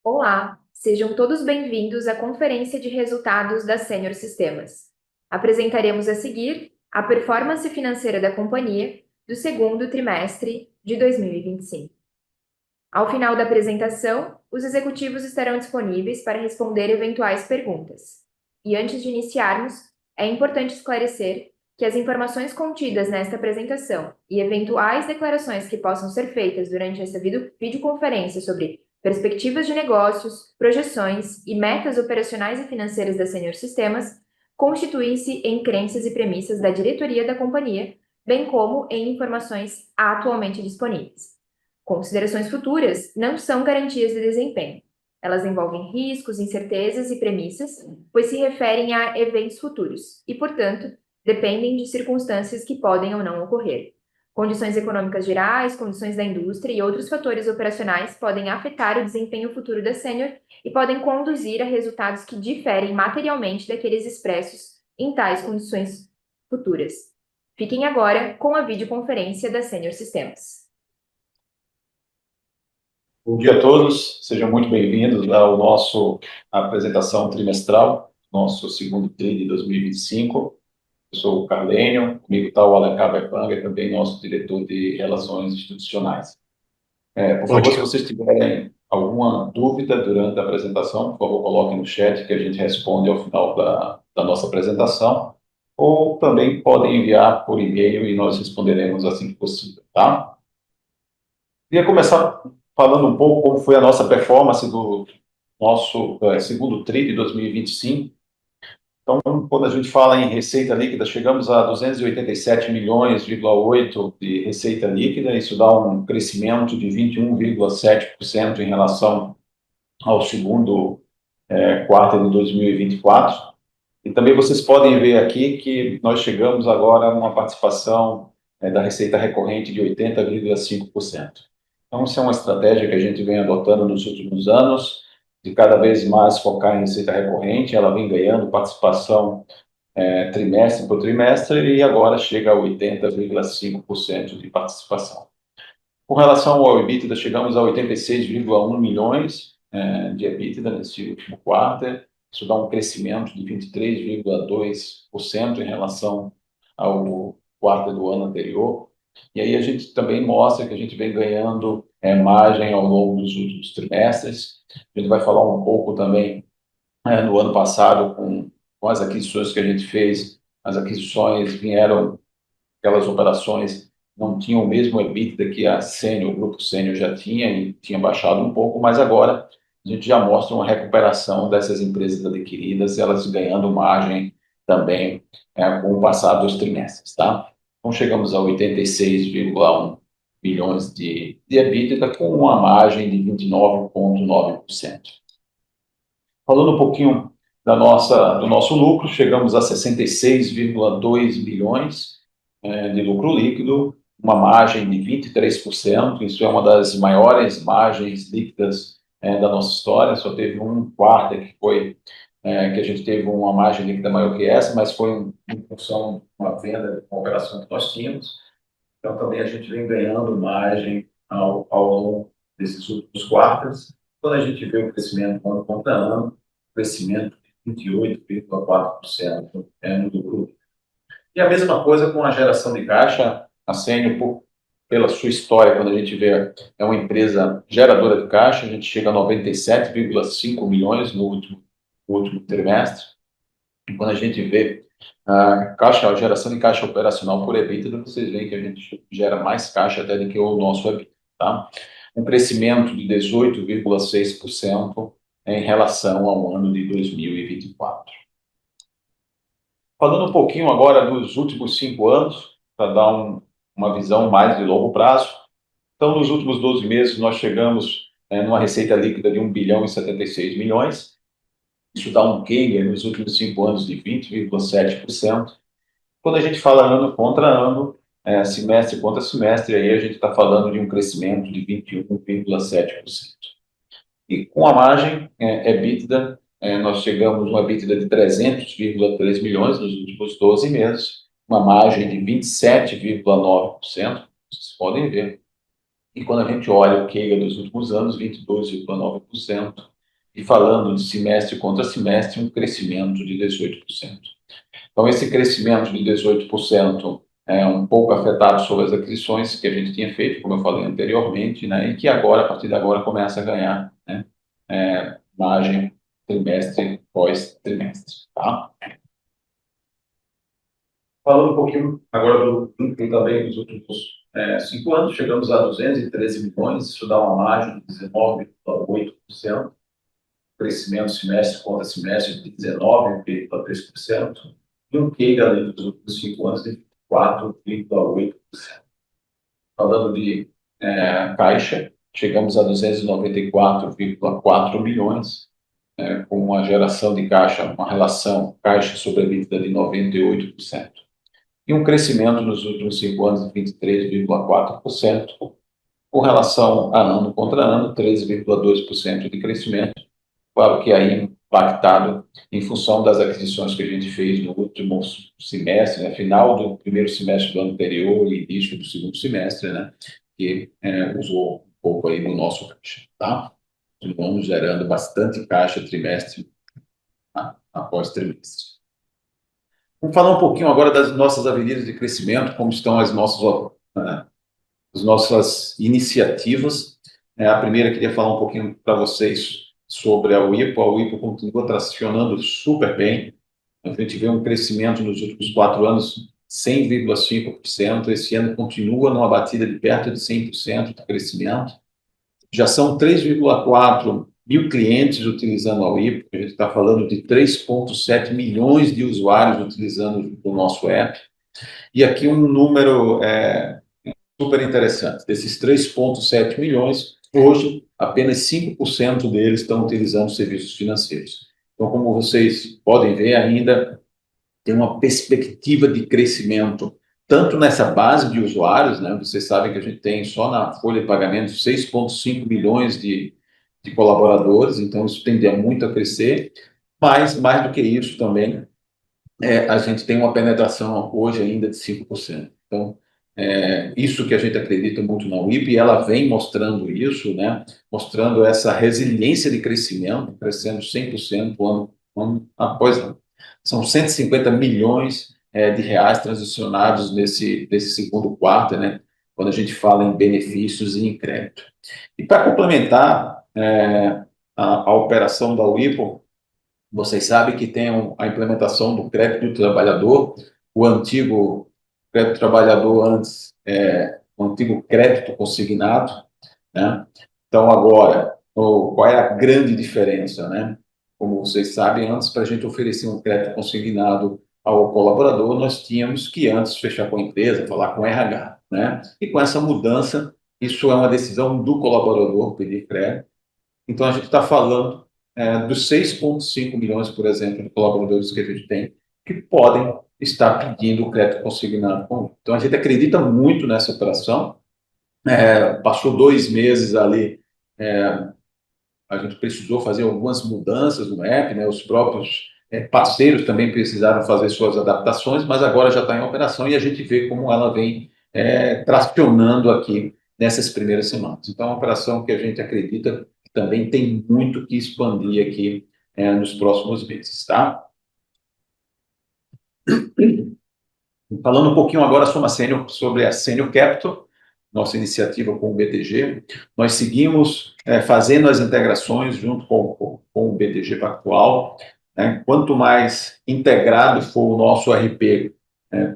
Olá, sejam todos bem-vindos à conferência de resultados da Senior Sistemas. Apresentaremos a seguir a performance financeira da companhia do segundo trimestre de 2025. Ao final da apresentação, os executivos estarão disponíveis para responder eventuais perguntas. E antes de iniciarmos, é importante esclarecer que as informações contidas nesta apresentação e eventuais declarações que possam ser feitas durante essa videoconferência sobre perspectivas de negócios, projeções e metas operacionais e financeiras da Senior Sistemas constituem-se em crenças e premissas da diretoria da companhia, bem como em informações atualmente disponíveis. Considerações futuras não são garantias de desempenho. Elas envolvem riscos, incertezas e premissas, pois se referem a eventos futuros e, portanto, dependem de circunstâncias que podem ou não ocorrer. Condições econômicas gerais, condições da indústria e outros fatores operacionais podem afetar o desempenho futuro da Senior e podem conduzir a resultados que diferem materialmente daqueles expressos em tais condições futuras. Fiquem agora com a videoconferência da Senior Sistemas. Bom dia a todos, sejam muito bem-vindos ao nosso apresentação trimestral, nosso segundo TRI de 2025. Eu sou o Carlênio, comigo está o Alencar Berpanga, também nosso diretor de Relações Institucionais. Por Bom favor, se dia. vocês tiverem alguma dúvida durante a apresentação, por favor, coloquem no chat que a gente responde ao final da nossa apresentação, ou também podem enviar por e-mail e nós responderemos assim que possível, tá? Queria começar falando um pouco como foi a nossa performance do nosso segundo TRI de 2025. Então, quando a gente fala em receita líquida, chegamos a 287 milhões,8 de receita líquida, isso dá um crescimento de 21,7% em relação ao segundo quarto de 2024. E também vocês podem ver aqui que nós chegamos agora a uma participação da receita recorrente de 80,5%. Então, isso é uma estratégia que a gente vem adotando nos últimos anos, de cada vez mais focar em receita recorrente. Ela vem ganhando participação trimestre por trimestre e agora chega a 80,5% de participação. Com relação ao EBITDA, chegamos a 86,1 milhões de EBITDA nesse último quarto. Isso dá um crescimento de 23,2% em relação ao quarto do ano anterior. E aí a gente também mostra que a gente vem ganhando margem ao longo dos últimos trimestres. A gente vai falar um pouco também no ano passado com as aquisições que a gente fez. As aquisições vieram, aquelas operações não tinham o mesmo EBITDA que a Senior, o grupo Senior já tinha e tinha baixado um pouco, mas agora a gente já mostra uma recuperação dessas empresas adquiridas, elas ganhando margem também com o passar dos trimestres, tá? Então chegamos a 86,1 bilhões de EBITDA com uma margem de 29,9%. Falando um pouquinho do nosso lucro, chegamos a 66,2 bilhões de lucro líquido, uma margem de 23%. Isso é uma das maiores margens líquidas da nossa história. Só teve um quarto que foi que a gente teve uma margem líquida maior que essa, mas foi em função de uma venda de uma operação que nós tínhamos. Então, também a gente vem ganhando margem ao longo desses últimos quartos. Quando a gente vê o crescimento ano contra ano, crescimento de 28,4% no lucro. E a mesma coisa com a geração de caixa. A Senior, pela sua história, quando a gente vê, é uma empresa geradora de caixa, a gente chega a 97,5 milhões no último trimestre. E quando a gente vê a geração de caixa operacional por EBITDA, vocês veem que a gente gera mais caixa até do que o nosso EBITDA, tá? Um crescimento de 18,6% em relação ao ano de 2024. Falando um pouquinho agora dos últimos 5 anos, para dar uma visão mais de longo prazo. Então, nos últimos 12 meses, nós chegamos numa receita líquida de 1 bilhão e 76 milhões. Isso dá um CAGR nos últimos 5 anos de 20,7%. Quando a gente fala ano contra ano, semestre contra semestre, aí a gente está falando de um crescimento de 21,7%. E com a margem EBITDA, nós chegamos a uma EBITDA de 300,3 milhões nos últimos 12 meses, uma margem de 27,9%, vocês podem ver. E quando a gente olha o CAGR dos últimos anos, 22,9%, e falando de semestre contra semestre, um crescimento de 18%. Então, esse crescimento de 18% é um pouco afetado sobre as aquisições que a gente tinha feito, como eu falei anteriormente, né, e que agora, a partir de agora, começa a ganhar, né, margem trimestre pós trimestre. Tá? Falando um pouquinho agora do lucro também dos últimos 5 anos, chegamos a 213 milhões, isso dá uma margem de 19,8%, crescimento semestre contra semestre de 19,3%, e um CAGR além dos últimos 5 anos de 4,8%. Falando de caixa, chegamos a 294,4 milhões, com uma geração de caixa, uma relação caixa sobre a EBITDA de 98%. E um crescimento nos últimos 5 anos de 23,4%, com relação a ano contra ano, 13,2% de crescimento. Claro que aí impactado em função das aquisições que a gente fez no último semestre, né, final do primeiro semestre do ano anterior e início do segundo semestre, né, que usou um pouco aí no nosso caixa, tá? Vamos gerando bastante caixa trimestre após trimestre. Vamos falar um pouquinho agora das nossas avenidas de crescimento, como estão as nossas iniciativas. A primeira, queria falar um pouquinho para vocês sobre a WIPO. A WIPO continua tracionando super bem. A gente vê um crescimento nos últimos 4 anos, 100,5%. Esse ano continua numa batida de perto de 100% de crescimento. Já são 3,4 mil clientes utilizando a WIPO. A gente está falando de 3,7 milhões de usuários utilizando o nosso app. E aqui um número super interessante. Desses 3,7 milhões, hoje, apenas 5% deles estão utilizando serviços financeiros. Então, como vocês podem ver, ainda tem uma perspectiva de crescimento, tanto nessa base de usuários, né? Vocês sabem que a gente tem só na folha de pagamento 6,5 milhões de colaboradores, então isso tende muito a crescer, mas mais do que isso também, a gente tem uma penetração hoje ainda de 5%. Então, isso que a gente acredita muito na WIP, e ela vem mostrando isso, né? Mostrando essa resiliência de crescimento, crescendo 100% ano após ano. São 150 milhões de reais transacionados nesse segundo quarto, né? Quando a gente fala em benefícios e em crédito. E para complementar a operação da WIPO, vocês sabem que tem a implementação do crédito do trabalhador, o antigo crédito trabalhador antes, o antigo crédito consignado, né? Então, agora, qual é a grande diferença, né? Como vocês sabem, antes, para a gente oferecer um crédito consignado ao colaborador, nós tínhamos que antes fechar com a empresa, falar com o RH, né? E com essa mudança, isso é uma decisão do colaborador pedir crédito. Então, a gente está falando dos 6,5 milhões, por exemplo, de colaboradores que a gente tem, que podem estar pedindo o crédito consignado. Então, a gente acredita muito nessa operação. Passou 2 meses ali, a gente precisou fazer algumas mudanças no app, né? Os próprios parceiros também precisaram fazer suas adaptações, mas agora já está em operação e a gente vê como ela vem tracionando aqui nessas primeiras semanas. Então, é uma operação que a gente acredita que também tem muito que expandir aqui nos próximos meses, tá? Falando um pouquinho agora sobre a Senior Capital, nossa iniciativa com o BTG, nós seguimos fazendo as integrações junto com o BTG Pactual. Quanto mais integrado for o nosso RP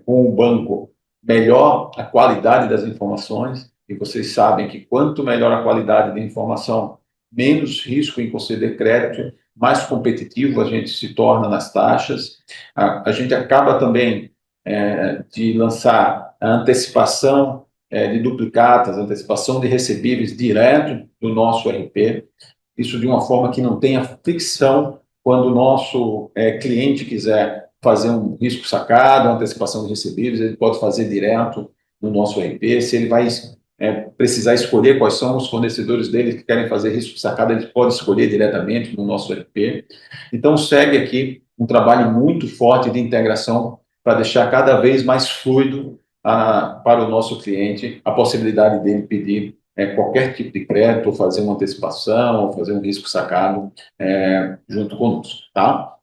com o banco, melhor a qualidade das informações, e vocês sabem que quanto melhor a qualidade da informação, menos risco em conceder crédito, mais competitivo a gente se torna nas taxas. A gente acaba também de lançar a antecipação de duplicatas, antecipação de recebíveis direto do nosso RP, isso de uma forma que não tenha fricção quando o nosso cliente quiser fazer um risco sacado, uma antecipação de recebíveis, ele pode fazer direto no nosso RP. Se ele vai precisar escolher quais são os fornecedores dele que querem fazer risco sacado, ele pode escolher diretamente no nosso RP. Então, segue aqui um trabalho muito forte de integração para deixar cada vez mais fluido para o nosso cliente a possibilidade dele pedir qualquer tipo de crédito, ou fazer uma antecipação, ou fazer um risco sacado junto conosco, tá?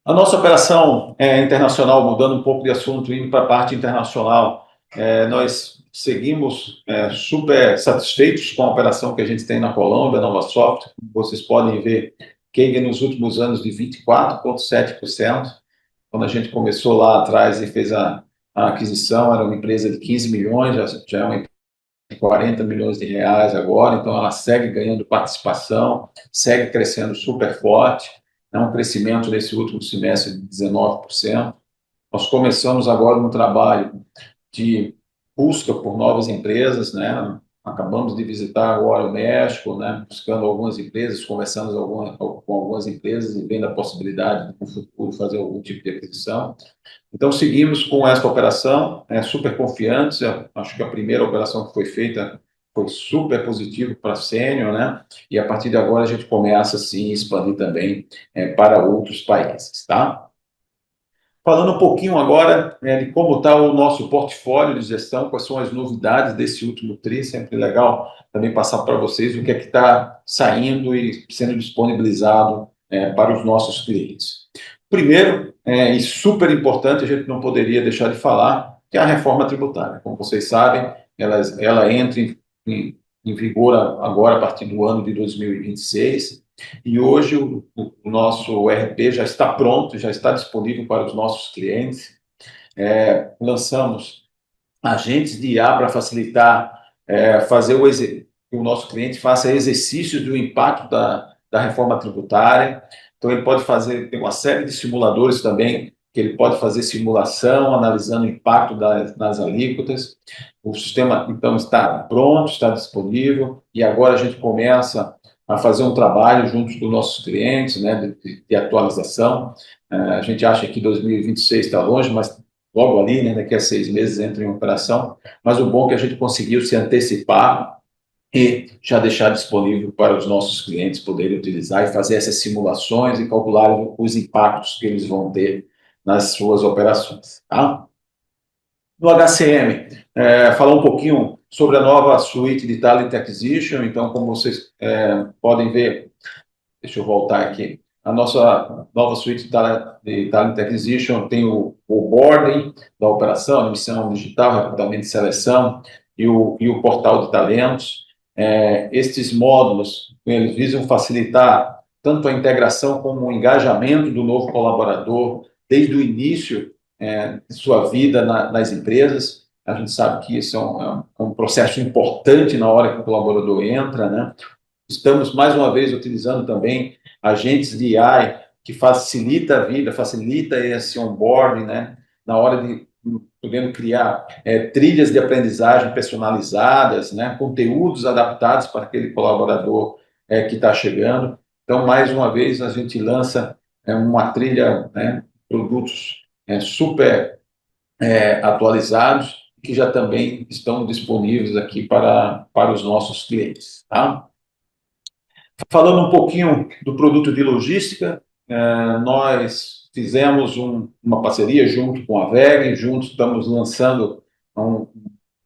A nossa operação internacional, mudando um pouco de assunto, indo para a parte internacional, nós seguimos super satisfeitos com a operação que a gente tem na Colômbia, Nova Soft. Vocês podem ver CAGR nos últimos anos de 24,7%. Quando a gente começou lá atrás e fez a aquisição, era uma empresa de 15 milhões, já é uma empresa de 40 milhões de reais agora, então ela segue ganhando participação, segue crescendo super forte, é um crescimento nesse último semestre de 19%. Nós começamos agora um trabalho de busca por novas empresas, né? Acabamos de visitar agora o México, né? Buscando algumas empresas, conversamos com algumas empresas e vendo a possibilidade de, no futuro, fazer algum tipo de aquisição. Então, seguimos com essa operação, super confiantes. Eu acho que a primeira operação que foi feita foi super positivo para a Sênior, né? E a partir de agora a gente começa, sim, a expandir também para outros países, tá? Falando um pouquinho agora de como está o nosso portfólio de gestão, quais são as novidades desse último TRI, sempre legal também passar para vocês o que é que está saindo e sendo disponibilizado para os nossos clientes. Primeiro, e super importante, a gente não poderia deixar de falar, que é a reforma tributária. Como vocês sabem, ela entra em vigor agora a partir do ano de 2026, e hoje o nosso ERP já está pronto, já está disponível para os nossos clientes. Lançamos agentes de IA para facilitar que o nosso cliente faça exercícios do impacto da reforma tributária. Então, ele pode fazer, tem uma série de simuladores também, que ele pode fazer simulação, analisando o impacto das alíquotas. O sistema, então, está pronto, está disponível, e agora a gente começa a fazer um trabalho junto dos nossos clientes, né, de atualização. A gente acha que 2026 está longe, mas logo ali, né, daqui a 6 meses entra em operação, mas o bom é que a gente conseguiu se antecipar e já deixar disponível para os nossos clientes poderem utilizar e fazer essas simulações e calcular os impactos que eles vão ter nas suas operações, tá? No HCM, falar um pouquinho sobre a nova suíte de Talent Acquisition. Então, como vocês podem ver, deixa eu voltar aqui. A nossa nova suíte de Talent Acquisition tem o onboarding da operação, admissão digital, recrutamento e seleção e o portal de talentos. Estes módulos, eles visam facilitar tanto a integração como o engajamento do novo colaborador desde o início de sua vida nas empresas. A gente sabe que isso é um processo importante na hora que o colaborador entra, né? Estamos, mais uma vez, utilizando também agentes de AI que facilita a vida, facilita esse onboarding, né? Na hora de podendo criar trilhas de aprendizagem personalizadas, né? Conteúdos adaptados para aquele colaborador que está chegando. Então, mais uma vez, a gente lança uma trilha, né? Produtos super atualizados, que já também estão disponíveis aqui para os nossos clientes, tá? Falando um pouquinho do produto de logística, nós fizemos uma parceria junto com a WEG, juntos estamos lançando um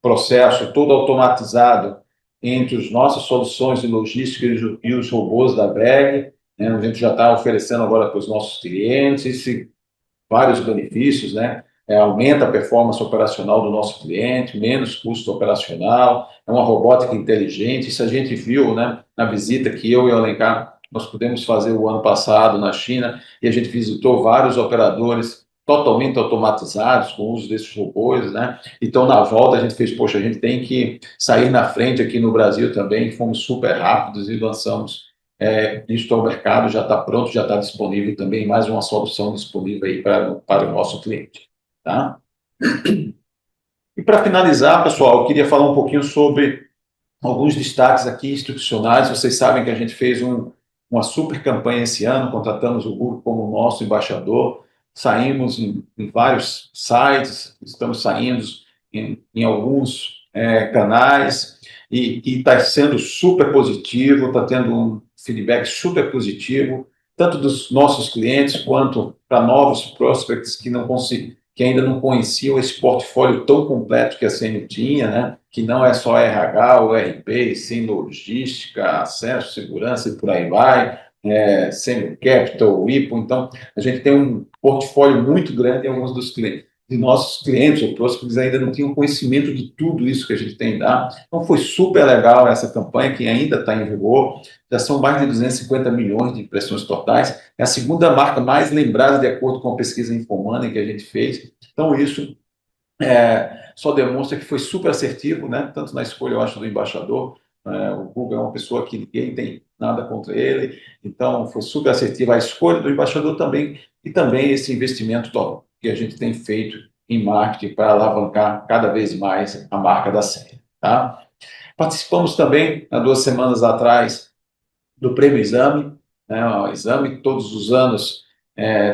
processo todo automatizado entre as nossas soluções de logística e os robôs da WEG. A gente já está oferecendo agora para os nossos clientes vários benefícios, né? Aumenta a performance operacional do nosso cliente, menos custo operacional, é uma robótica inteligente. Isso a gente viu, né, na visita que eu e o Alencar nós pudemos fazer o ano passado na China, e a gente visitou vários operadores totalmente automatizados, com o uso desses robôs, né? Então, na volta, a gente fez, poxa, a gente tem que sair na frente aqui no Brasil também, fomos super rápidos e lançamos isso ao mercado, já está pronto, já está disponível também, mais uma solução disponível aí para o nosso cliente, tá? E para finalizar, pessoal, eu queria falar um pouquinho sobre alguns destaques aqui institucionais. Vocês sabem que a gente fez uma super campanha esse ano, contratamos o Google como nosso embaixador, saímos em vários sites, estamos saindo em alguns canais, e está sendo super positivo, está tendo um feedback super positivo, tanto dos nossos clientes quanto para novos prospects que não que ainda não conheciam esse portfólio tão completo que a Sênior tinha, né? Que não é só RH ou RP, sim logística, acesso, segurança e por aí vai, Sênior Capital, IPO. Então, a gente tem um portfólio muito grande em alguns dos clientes. De nossos clientes ou prospects ainda não tinham conhecimento de tudo isso que a gente tem lá. Então, foi super legal essa campanha, que ainda está em vigor. Já são mais de 250 milhões de impressões totais. É a segunda marca mais lembrada, de acordo com a pesquisa Infomoney que a gente fez. Então, isso só demonstra que foi super assertivo, né? Tanto na escolha, eu acho, do embaixador. O Google é uma pessoa que ninguém tem nada contra ele, então foi super assertiva a escolha do embaixador também, e também esse investimento todo que a gente tem feito em marketing para alavancar cada vez mais a marca da série. Tá? Participamos também, há 2 semanas atrás, do Prêmio Exame. Né? O Exame, todos os anos,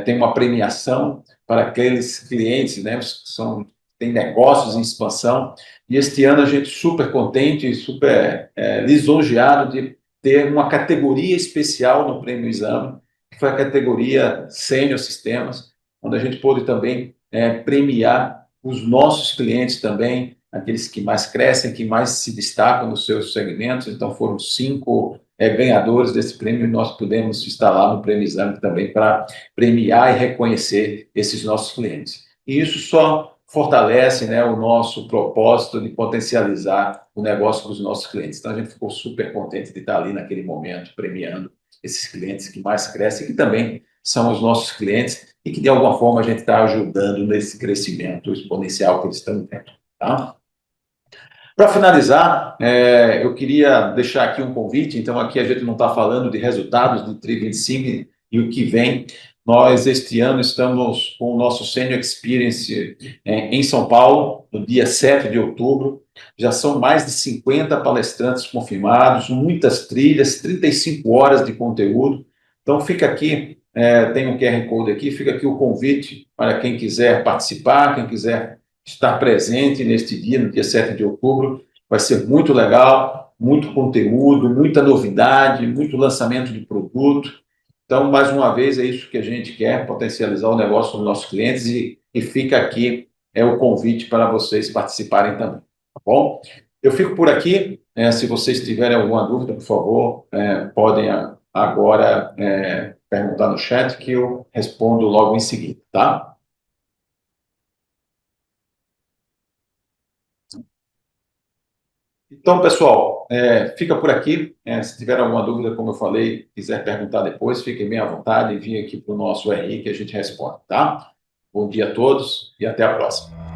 tem uma premiação para aqueles clientes, né, que têm negócios em expansão. E este ano a gente super contente, super lisonjeado de ter uma categoria especial no Prêmio Exame, que foi a categoria Sênior Sistemas, onde a gente pôde também premiar os nossos clientes também, aqueles que mais crescem, que mais se destacam nos seus segmentos. Então, foram 5 ganhadores desse prêmio, e nós pudemos estar lá no Prêmio Exame também para premiar e reconhecer esses nossos clientes. E isso só fortalece, né, o nosso propósito de potencializar o negócio dos nossos clientes. Então, a gente ficou super contente de estar ali naquele momento, premiando esses clientes que mais crescem, que também são os nossos clientes e que, de alguma forma, a gente está ajudando nesse crescimento exponencial que eles estão tendo. Tá? Para finalizar, eu queria deixar aqui um convite. Então, aqui a gente não está falando de resultados do Tri 25 e o que vem. Nós, este ano, estamos com o nosso Senior Experience em São Paulo, no dia 7 de outubro. Já são mais de 50 palestrantes confirmados, muitas trilhas, 35 horas de conteúdo. Então, fica aqui, tem um QR Code aqui, fica aqui o convite para quem quiser participar, quem quiser estar presente neste dia, no dia 7 de outubro. Vai ser muito legal, muito conteúdo, muita novidade, muito lançamento de produto. Então, mais uma vez, é isso que a gente quer, potencializar o negócio dos nossos clientes, e fica aqui o convite para vocês participarem também, tá bom? Eu fico por aqui. Se vocês tiverem alguma dúvida, por favor, podem agora perguntar no chat, que eu respondo logo em seguida, tá? Então, pessoal, fica por aqui. Se tiver alguma dúvida, como eu falei, quiser perguntar depois, fiquem bem à vontade e vim aqui para o nosso RI que a gente responde, tá? Bom dia a todos e até a próxima.